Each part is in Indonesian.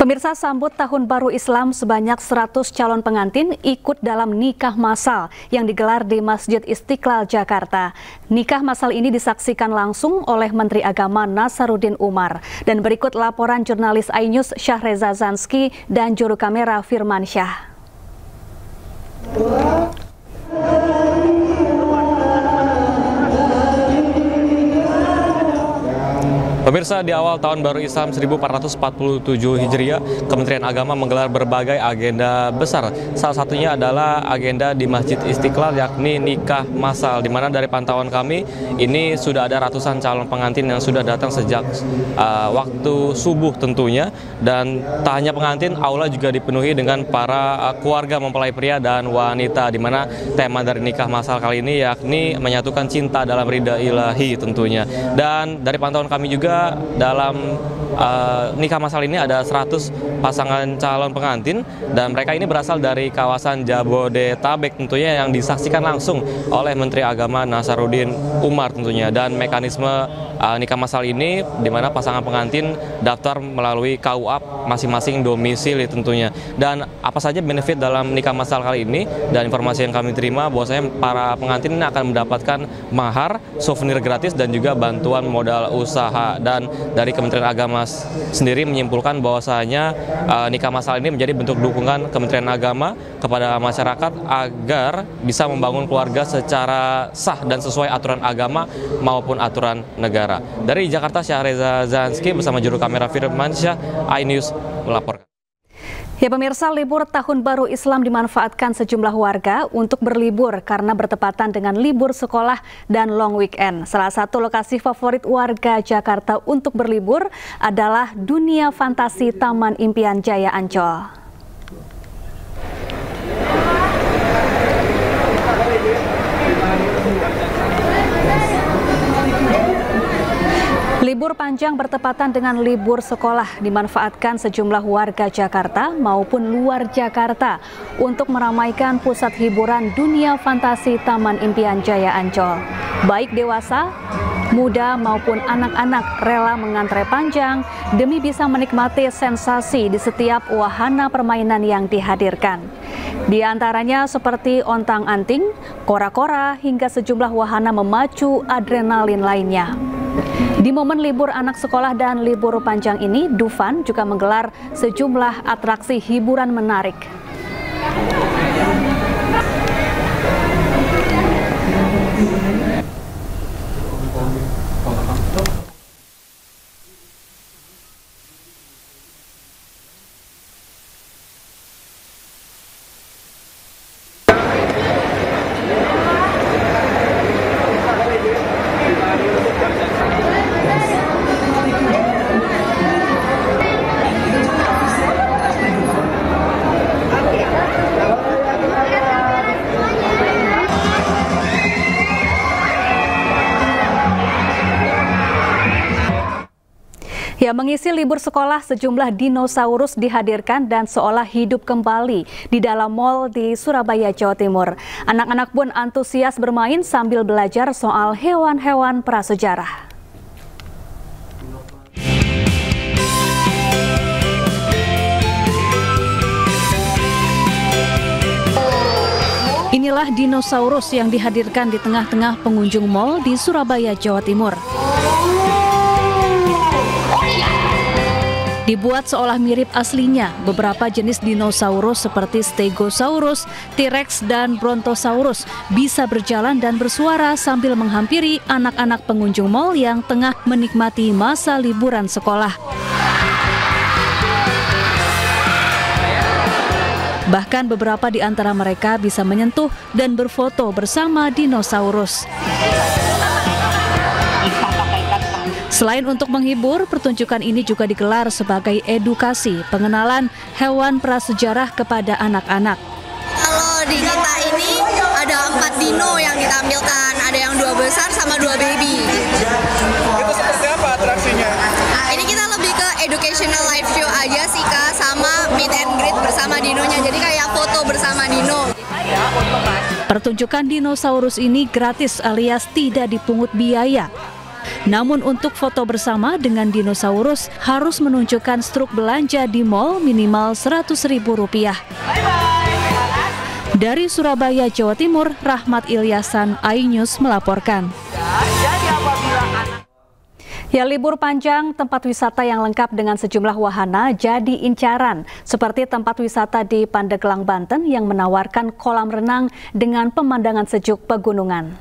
Pemirsa, sambut Tahun Baru Islam sebanyak 100 calon pengantin ikut dalam nikah massal yang digelar di Masjid Istiqlal, Jakarta. Nikah massal ini disaksikan langsung oleh Menteri Agama Nasaruddin Umar. Dan berikut laporan jurnalis iNews Syahreza Zanski dan juru kamera Firmansyah. Pemirsa, di awal tahun baru Islam 1447 Hijriah, Kementerian Agama menggelar berbagai agenda besar. Salah satunya adalah agenda di Masjid Istiqlal, yakni nikah massal, di mana dari pantauan kami ini sudah ada ratusan calon pengantin yang sudah datang sejak waktu subuh tentunya. Dan tak hanya pengantin, aula juga dipenuhi dengan para keluarga mempelai pria dan wanita, di mana tema dari nikah massal kali ini yakni menyatukan cinta dalam ridha ilahi tentunya. Dan dari pantauan kami juga dalam nikah massal ini ada 100 pasangan calon pengantin dan mereka ini berasal dari kawasan Jabodetabek tentunya, yang disaksikan langsung oleh Menteri Agama Nasaruddin Umar tentunya. Dan mekanisme nikah massal ini di mana pasangan pengantin daftar melalui KUA masing-masing domisili tentunya. Dan apa saja benefit dalam nikah massal kali ini, dan informasi yang kami terima bahwasanya para pengantin akan mendapatkan mahar, souvenir gratis dan juga bantuan modal usaha. Dan dari Kementerian Agama sendiri menyimpulkan bahwasanya nikah massal ini menjadi bentuk dukungan Kementerian Agama kepada masyarakat agar bisa membangun keluarga secara sah dan sesuai aturan agama maupun aturan negara. Dari Jakarta, Syahreza Zanski bersama juru kamera Firmansyah, iNews melaporkan. Ya pemirsa, libur Tahun Baru Islam dimanfaatkan sejumlah warga untuk berlibur karena bertepatan dengan libur sekolah dan long weekend. Salah satu lokasi favorit warga Jakarta untuk berlibur adalah Dunia Fantasi Taman Impian Jaya Ancol. Libur panjang bertepatan dengan libur sekolah dimanfaatkan sejumlah warga Jakarta maupun luar Jakarta untuk meramaikan pusat hiburan Dunia Fantasi Taman Impian Jaya Ancol. Baik dewasa, muda maupun anak-anak rela mengantre panjang demi bisa menikmati sensasi di setiap wahana permainan yang dihadirkan. Di antaranya seperti ontang-anting, kora-kora, hingga sejumlah wahana memacu adrenalin lainnya. Di momen libur anak sekolah dan libur panjang ini, Dufan juga menggelar sejumlah atraksi hiburan menarik. Ya, mengisi libur sekolah, sejumlah dinosaurus dihadirkan dan seolah hidup kembali di dalam mal di Surabaya, Jawa Timur. Anak-anak pun antusias bermain sambil belajar soal hewan-hewan prasejarah. Inilah dinosaurus yang dihadirkan di tengah-tengah pengunjung mal di Surabaya, Jawa Timur. Dibuat seolah mirip aslinya, beberapa jenis dinosaurus seperti Stegosaurus, T-Rex, dan Brontosaurus bisa berjalan dan bersuara sambil menghampiri anak-anak pengunjung mal yang tengah menikmati masa liburan sekolah. Bahkan beberapa di antara mereka bisa menyentuh dan berfoto bersama dinosaurus. Selain untuk menghibur, pertunjukan ini juga digelar sebagai edukasi pengenalan hewan prasejarah kepada anak-anak. Kalau di kita ini ada 4 dino yang ditampilkan, ada yang 2 besar sama 2 baby. Itu seperti apa atraksinya? Ini kita lebih ke educational live show aja sih Kak, sama meet and greet bersama dinonya, jadi kayak foto bersama dino. Pertunjukan dinosaurus ini gratis alias tidak dipungut biaya. Namun untuk foto bersama dengan dinosaurus harus menunjukkan struk belanja di mal minimal Rp100.000. Dari Surabaya, Jawa Timur, Rahmat Ilyasan, iNews melaporkan. Ya, libur panjang, tempat wisata yang lengkap dengan sejumlah wahana jadi incaran, seperti tempat wisata di Pandeglang, Banten yang menawarkan kolam renang dengan pemandangan sejuk pegunungan.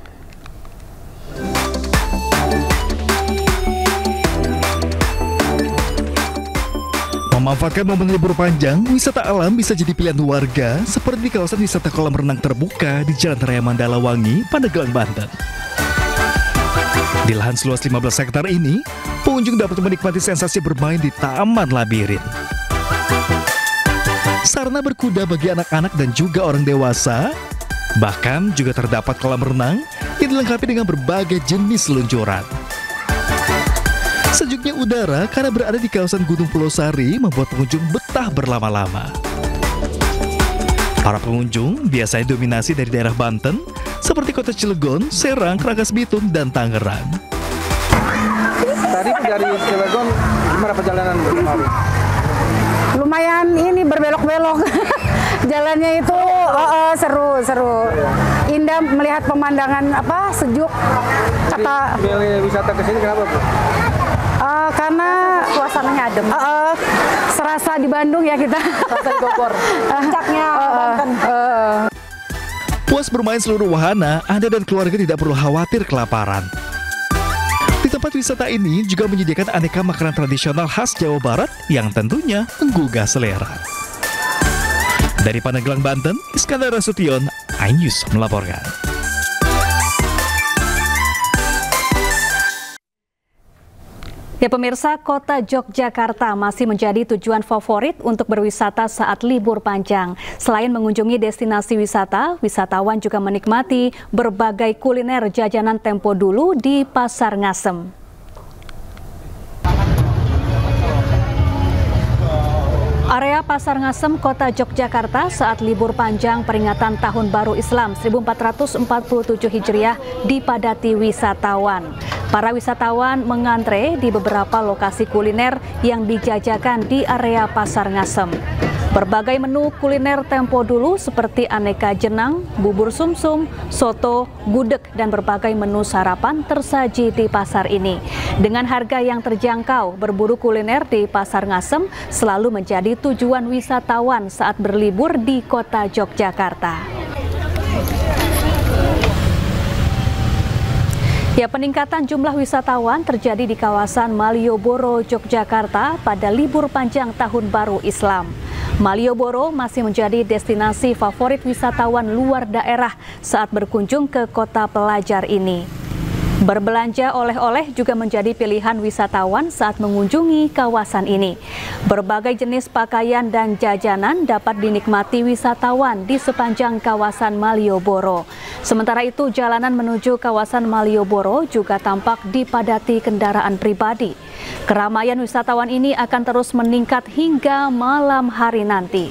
Memanfaatkan momen libur panjang, wisata alam bisa jadi pilihan warga seperti di kawasan wisata kolam renang terbuka di Jalan Raya Mandalawangi, Pandeglang, Banten. Di lahan seluas 15 hektar ini, pengunjung dapat menikmati sensasi bermain di Taman Labirin. Sarana berkuda bagi anak-anak dan juga orang dewasa, bahkan juga terdapat kolam renang yang dilengkapi dengan berbagai jenis seluncuran. Sejuknya udara karena berada di kawasan Gunung Pulau Sari membuat pengunjung betah berlama-lama. Para pengunjung biasanya dominasi dari daerah Banten, seperti Kota Cilegon, Serang, Rangkas Bitung, dan Tangerang. Tadi dari Cilegon gimana perjalanan? Lumayan ini berbelok-belok. Jalannya itu seru. Indah melihat pemandangan sejuk. Kata Milih wisata ke sini kenapa, Bu? karena Suasananya adem. serasa di Bandung ya kita. Serasa di Bogor. Puncaknya Banten. Puas bermain seluruh wahana, Anda dan keluarga tidak perlu khawatir kelaparan. Di tempat wisata ini juga menyediakan aneka makanan tradisional khas Jawa Barat yang tentunya menggugah selera. Dari Pandeglang, Banten, Iskandar Nasution, iNews melaporkan. Ya pemirsa, kota Yogyakarta masih menjadi tujuan favorit untuk berwisata saat libur panjang. Selain mengunjungi destinasi wisata, wisatawan juga menikmati berbagai kuliner jajanan tempo dulu di Pasar Ngasem. Area Pasar Ngasem, Kota Yogyakarta saat libur panjang peringatan Tahun Baru Islam 1447 Hijriah dipadati wisatawan. Para wisatawan mengantre di beberapa lokasi kuliner yang dijajakan di area Pasar Ngasem. Berbagai menu kuliner tempo dulu seperti aneka jenang, bubur sumsum, soto, gudeg, dan berbagai menu sarapan tersaji di pasar ini. Dengan harga yang terjangkau, berburu kuliner di Pasar Ngasem selalu menjadi tujuan wisatawan saat berlibur di kota Yogyakarta. Ya, peningkatan jumlah wisatawan terjadi di kawasan Malioboro, Yogyakarta pada libur panjang Tahun Baru Islam. Malioboro masih menjadi destinasi favorit wisatawan luar daerah saat berkunjung ke kota pelajar ini. Berbelanja oleh-oleh juga menjadi pilihan wisatawan saat mengunjungi kawasan ini. Berbagai jenis pakaian dan jajanan dapat dinikmati wisatawan di sepanjang kawasan Malioboro. Sementara itu, jalanan menuju kawasan Malioboro juga tampak dipadati kendaraan pribadi. Keramaian wisatawan ini akan terus meningkat hingga malam hari nanti.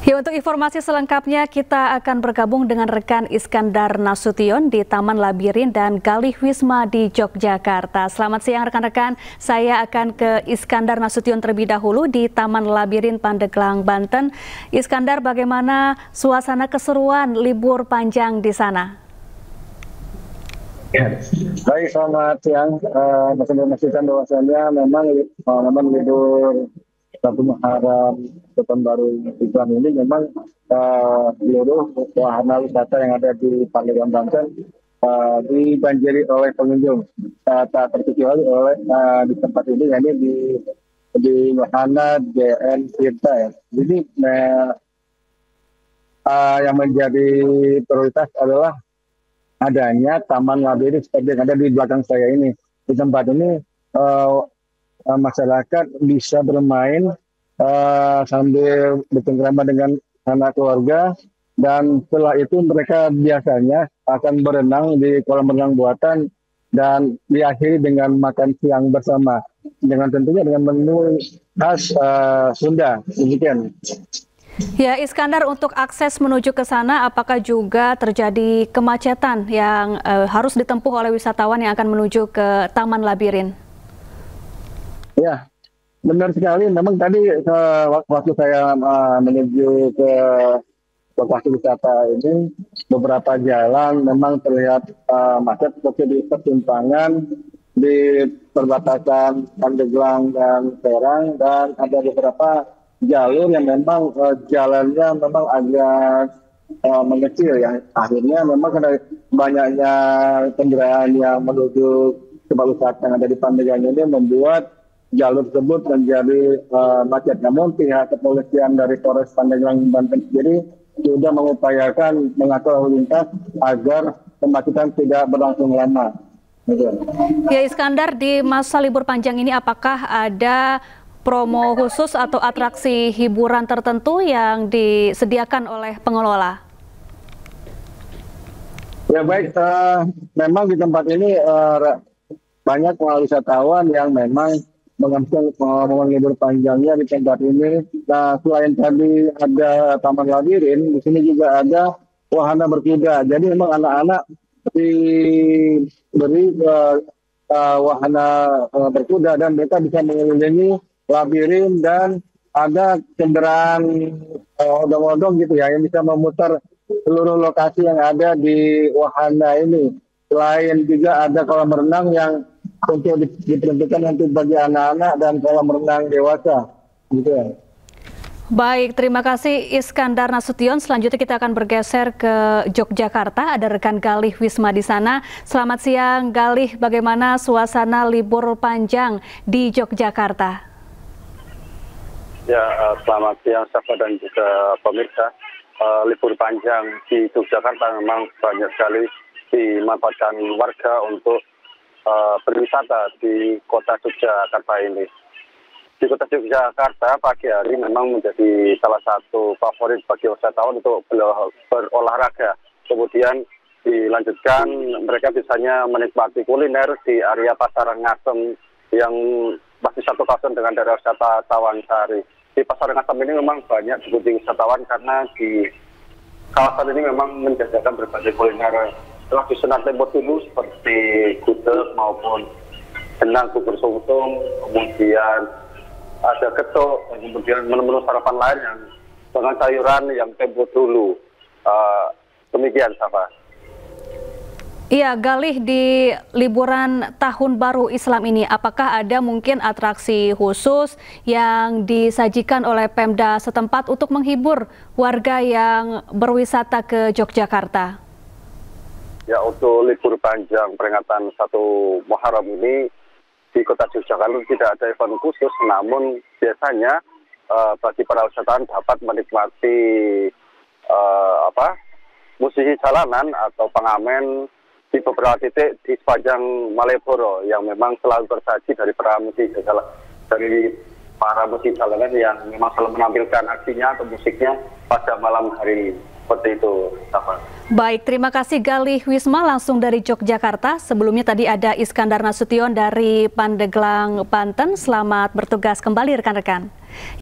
Ya, untuk informasi selengkapnya kita akan bergabung dengan rekan Iskandar Nasution di Taman Labirin dan Galih Wisma di Yogyakarta. Selamat siang rekan-rekan, saya akan ke Iskandar Nasution terlebih dahulu di Taman Labirin Pandeglang, Banten. Iskandar, bagaimana suasana keseruan libur panjang di sana? Baik, selamat siang. Masih memastikan bahwasannya memang libur Satu Muharram Tahun Baru Islam ini memang seluruh wahana wisata yang ada di Pandeglang, Banten dibanjiri oleh pengunjung, tak terkecuali oleh di tempat ini, yakni di Wahana JN Tirta ya. Jadi yang menjadi prioritas adalah adanya taman labirin seperti yang ada di belakang saya ini. Di tempat ini masyarakat bisa bermain sambil bercengkrama dengan anak keluarga, dan setelah itu mereka biasanya akan berenang di kolam renang buatan dan diakhiri dengan makan siang bersama dengan tentunya dengan menu khas Sunda. Demikian. Ya, Iskandar, untuk akses menuju ke sana apakah juga terjadi kemacetan yang harus ditempuh oleh wisatawan yang akan menuju ke Taman Labirin? Ya, benar sekali. Memang tadi waktu saya menuju ke lokasi wisata ini, beberapa jalan memang terlihat macet seperti di persimpangan, di perbatasan Pandeglang dan Serang, dan ada beberapa jalur yang memang jalannya memang agak mengecil ya. Akhirnya memang karena banyaknya kendaraan yang menuju tempat wisata yang ada di Pandeglang ini membuat jalur tersebut menjadi macet. Namun pihak kepolisian dari Polres Pandeglang Banten sendiri sudah mengupayakan mengatur lalu lintas agar kemacetan tidak berlangsung lama. Ya, Iskandar, di masa libur panjang ini apakah ada promo khusus atau atraksi hiburan tertentu yang disediakan oleh pengelola? Ya baik, memang di tempat ini banyak wisatawan yang memang mengambil momen libur panjangnya di tempat ini. Nah, selain tadi ada Taman Labirin, di sini juga ada wahana berkuda. Jadi memang anak-anak diberi wahana berkuda dan mereka bisa mengelilingi labirin, dan ada kendaraan odong-odong gitu ya yang bisa memutar seluruh lokasi yang ada di wahana ini. Selain juga ada kolam renang yang untuk diperuntukkan untuk bagi anak-anak dan kolam renang dewasa gitu ya. Baik, terima kasih Iskandar Nasution. Selanjutnya kita akan bergeser ke Yogyakarta. Ada rekan Galih Wisma di sana. Selamat siang Galih, bagaimana suasana libur panjang di Yogyakarta? Ya, selamat siang Safa dan juga pemirsa. Libur panjang di Yogyakarta memang banyak sekali dimanfaatkan warga untuk berwisata di kota Yogyakarta ini. Di kota Yogyakarta pagi hari memang menjadi salah satu favorit bagi wisatawan untuk berolahraga. Kemudian dilanjutkan mereka biasanya menikmati kuliner di area Pasar Ngasem yang masih satu kawasan dengan daerah wisata Tawansari. Di Pasar Ngasem ini memang banyak dikunjungi wisatawan karena di kawasan ini memang menjajakan berbagai kuliner tradisional tempo dulu seperti gudeg maupun jenang, bubur sumsum, kemudian ada getuk, kemudian menu-menu sarapan lain yang dengan sayuran yang tempo dulu. Demikian, Safa. Iya, Galih, di liburan Tahun Baru Islam ini, apakah ada mungkin atraksi khusus yang disajikan oleh Pemda setempat untuk menghibur warga yang berwisata ke Yogyakarta? Ya, untuk libur panjang peringatan 1 Muharram ini di kota Yogyakarta tidak ada event khusus, namun biasanya bagi para wisatawan dapat menikmati musisi jalanan atau pengamen di beberapa titik di sepanjang Malioboro yang memang selalu bersaji dari para musisi jalanan yang memang selalu menampilkan aksinya atau musiknya pada malam hari seperti itu. Baik, terima kasih Galih Wisma langsung dari Yogyakarta. Sebelumnya tadi ada Iskandar Nasution dari Pandeglang, Banten. Selamat bertugas kembali rekan-rekan.